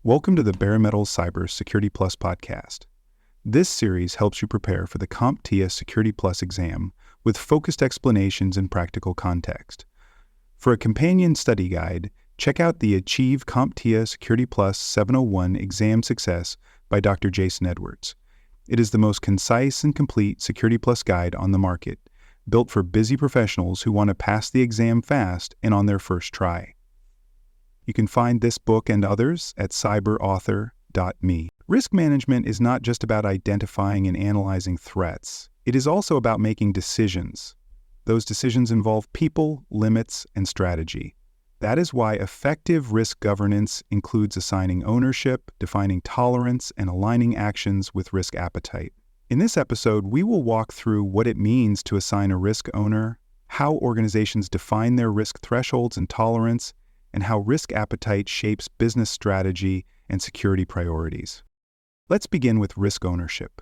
Welcome to the Bare Metal Cyber Security Plus podcast. This series helps you prepare for the CompTIA Security Plus exam with focused explanations and practical context. For a companion study guide, check out the Achieve CompTIA Security Plus 701 Exam Success by Dr. Jason Edwards. It is the most concise and complete Security Plus guide on the market, built for busy professionals who want to pass the exam fast and on their first try. You can find this book and others at cyberauthor.me. Risk management is not just about identifying and analyzing threats. It is also about making decisions. Those decisions involve people, limits, and strategy. That is why effective risk governance includes assigning ownership, defining tolerance, and aligning actions with risk appetite. In this episode, we will walk through what it means to assign a risk owner, how organizations define their risk thresholds and tolerance, and how risk appetite shapes business strategy and security priorities. Let's begin with risk ownership.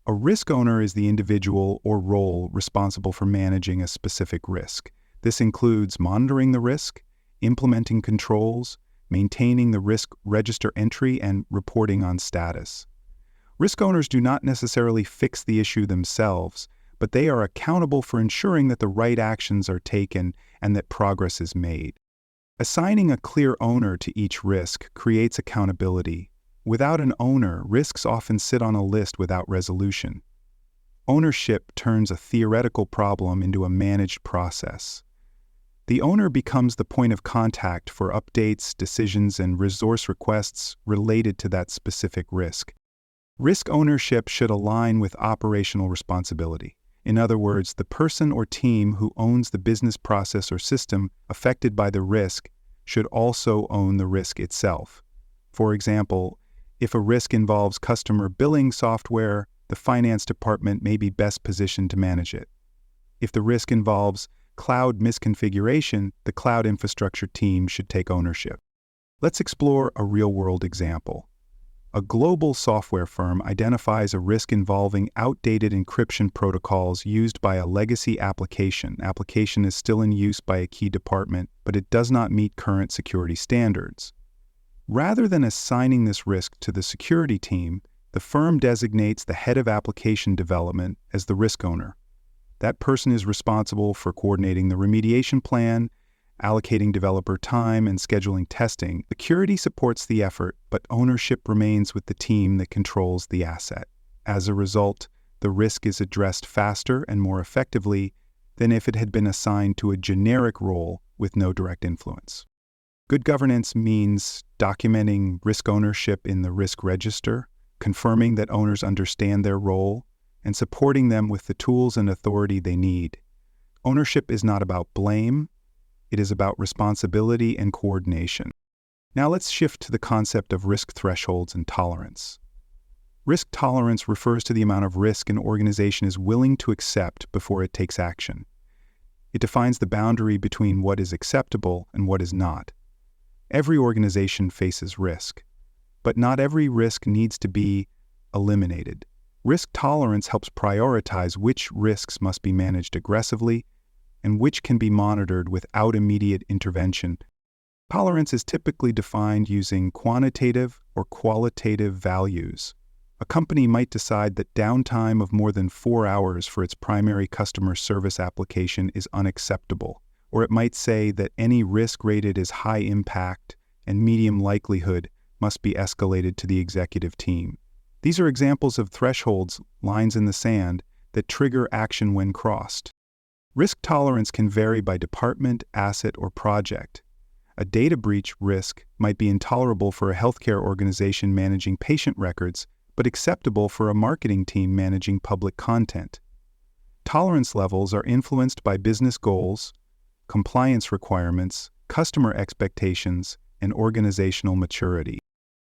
A risk owner is the individual or role responsible for managing a specific risk. This includes monitoring the risk, implementing controls, maintaining the risk register entry, and reporting on status. Risk owners do not necessarily fix the issue themselves, but they are accountable for ensuring that the right actions are taken and that progress is made. Assigning a clear owner to each risk creates accountability. Without an owner, risks often sit on a list without resolution. Ownership turns a theoretical problem into a managed process. The owner becomes the point of contact for updates, decisions, and resource requests related to that specific risk. Risk ownership should align with operational responsibility. In other words, the person or team who owns the business process or system affected by the risk should also own the risk itself. For example, if a risk involves customer billing software, the finance department may be best positioned to manage it. If the risk involves cloud misconfiguration, the cloud infrastructure team should take ownership. Let's explore a real-world example. A global software firm identifies a risk involving outdated encryption protocols used by a legacy application. Application is still in use by a key department, but it does not meet current security standards. Rather than assigning this risk to the security team, the firm designates the head of application development as the risk owner. That person is responsible for coordinating the remediation plan, allocating developer time, and scheduling testing. Security supports the effort, but ownership remains with the team that controls the asset. As a result, the risk is addressed faster and more effectively than if it had been assigned to a generic role with no direct influence. Good governance means documenting risk ownership in the risk register, confirming that owners understand their role, and supporting them with the tools and authority they need. Ownership is not about blame. It is about responsibility and coordination. Now let's shift to the concept of risk thresholds and tolerance. Risk tolerance refers to the amount of risk an organization is willing to accept before it takes action. It defines the boundary between what is acceptable and what is not. Every organization faces risk, but not every risk needs to be eliminated. Risk tolerance helps prioritize which risks must be managed aggressively and which can be monitored without immediate intervention. Tolerance is typically defined using quantitative or qualitative values. A company might decide that downtime of more than 4 hours for its primary customer service application is unacceptable, or it might say that any risk rated as high impact and medium likelihood must be escalated to the executive team. These are examples of thresholds, lines in the sand, that trigger action when crossed. Risk tolerance can vary by department, asset, or project. A data breach risk might be intolerable for a healthcare organization managing patient records, but acceptable for a marketing team managing public content. Tolerance levels are influenced by business goals, compliance requirements, customer expectations, and organizational maturity.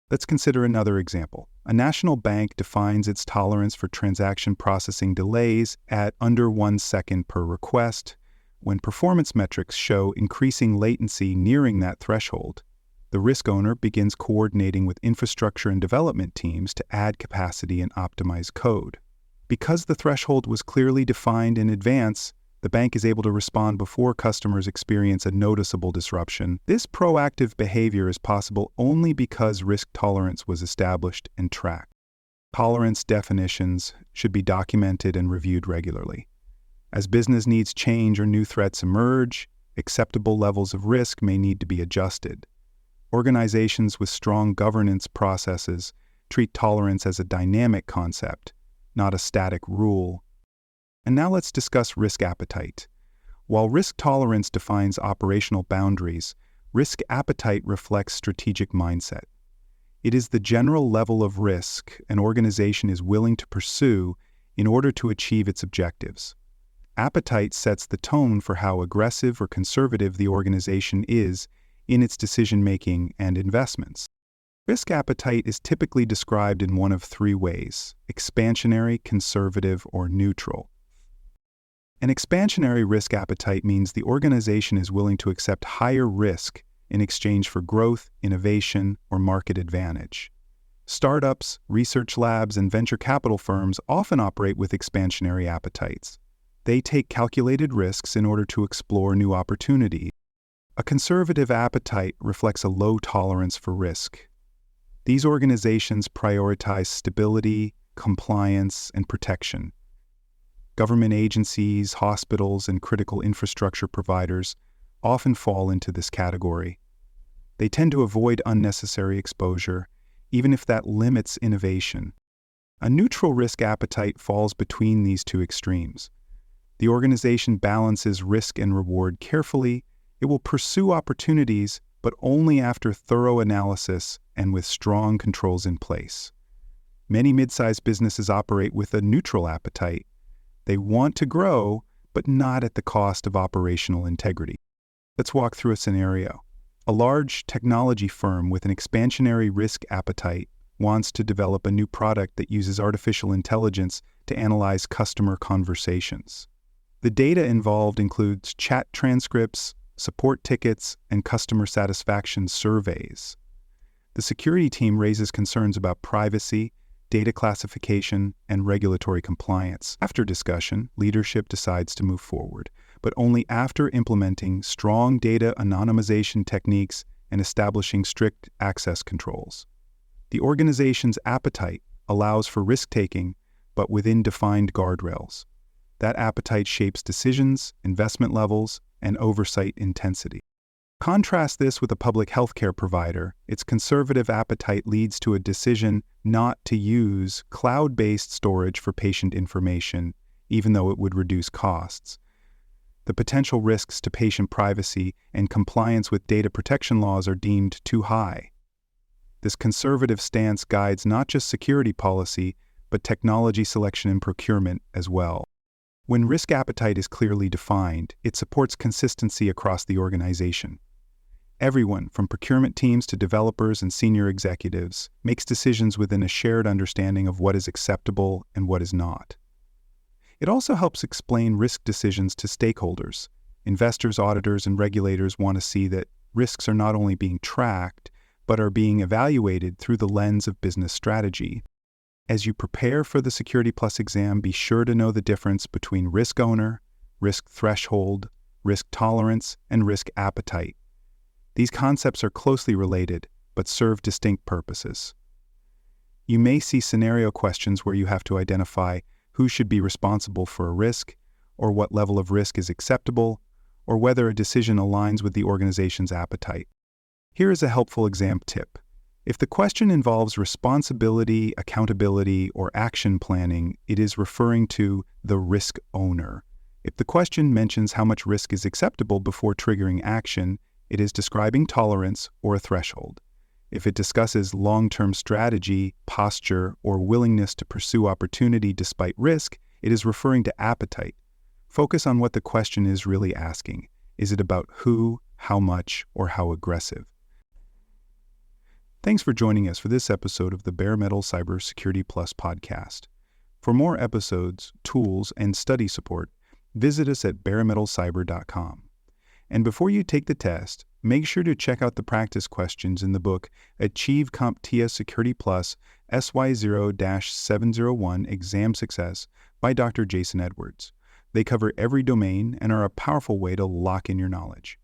Let's consider another example. A national bank defines its tolerance for transaction processing delays at under 1 second per request. When performance metrics show increasing latency nearing that threshold, the risk owner begins coordinating with infrastructure and development teams to add capacity and optimize code. Because the threshold was clearly defined in advance, the The bank is able to respond before customers experience a noticeable disruption. This proactive behavior is possible only because risk tolerance was established and tracked. Tolerance definitions should be documented and reviewed regularly. As business needs change or new threats emerge, acceptable levels of risk may need to be adjusted. Organizations with strong governance processes treat tolerance as a dynamic concept, not a static rule. And now let's discuss risk appetite. While risk tolerance defines operational boundaries, risk appetite reflects strategic mindset. It is the general level of risk an organization is willing to pursue in order to achieve its objectives. Appetite sets the tone for how aggressive or conservative the organization is in its decision-making and investments. Risk appetite is typically described in one of three ways: expansionary, conservative, or neutral. An expansionary risk appetite means the organization is willing to accept higher risk in exchange for growth, innovation, or market advantage. Startups, research labs, and venture capital firms often operate with expansionary appetites. They take calculated risks in order to explore new opportunities. A conservative appetite reflects a low tolerance for risk. These organizations prioritize stability, compliance, and protection. Government agencies, hospitals, and critical infrastructure providers often fall into this category. They tend to avoid unnecessary exposure, even if that limits innovation. A neutral risk appetite falls between these two extremes. The organization balances risk and reward carefully. It will pursue opportunities, but only after thorough analysis and with strong controls in place. Many mid-sized businesses operate with a neutral appetite. They want to grow, but not at the cost of operational integrity. Let's walk through a scenario. A large technology firm with an expansionary risk appetite wants to develop a new product that uses artificial intelligence to analyze customer conversations. The data involved includes chat transcripts, support tickets, and customer satisfaction surveys. The security team raises concerns about privacy, data classification, and regulatory compliance. After discussion, leadership decides to move forward, but only after implementing strong data anonymization techniques and establishing strict access controls. The organization's appetite allows for risk-taking, but within defined guardrails. That appetite shapes decisions, investment levels, and oversight intensity. Contrast this with a public healthcare provider. Its conservative appetite leads to a decision not to use cloud-based storage for patient information, even though it would reduce costs. The potential risks to patient privacy and compliance with data protection laws are deemed too high. This conservative stance guides not just security policy, but technology selection and procurement as well. When risk appetite is clearly defined, it supports consistency across the organization. Everyone, from procurement teams to developers and senior executives, makes decisions within a shared understanding of what is acceptable and what is not. It also helps explain risk decisions to stakeholders. Investors, auditors, and regulators want to see that risks are not only being tracked, but are being evaluated through the lens of business strategy. As you prepare for the Security Plus exam, be sure to know the difference between risk owner, risk threshold, risk tolerance, and risk appetite. These concepts are closely related, but serve distinct purposes. You may see scenario questions where you have to identify who should be responsible for a risk, or what level of risk is acceptable, or whether a decision aligns with the organization's appetite. Here is a helpful exam tip. If the question involves responsibility, accountability, or action planning, it is referring to the risk owner. If the question mentions how much risk is acceptable before triggering action, it is describing tolerance or a threshold. If it discusses long-term strategy, posture, or willingness to pursue opportunity despite risk, it is referring to appetite. Focus on what the question is really asking. Is it about who, how much, or how aggressive? Thanks for joining us for this episode of the Bare Metal Cybersecurity Plus podcast. For more episodes, tools, and study support, visit us at baremetalcyber.com. And before you take the test, make sure to check out the practice questions in the book Achieve CompTIA Security Plus SY0-701 Exam Success by Dr. Jason Edwards. They cover every domain and are a powerful way to lock in your knowledge.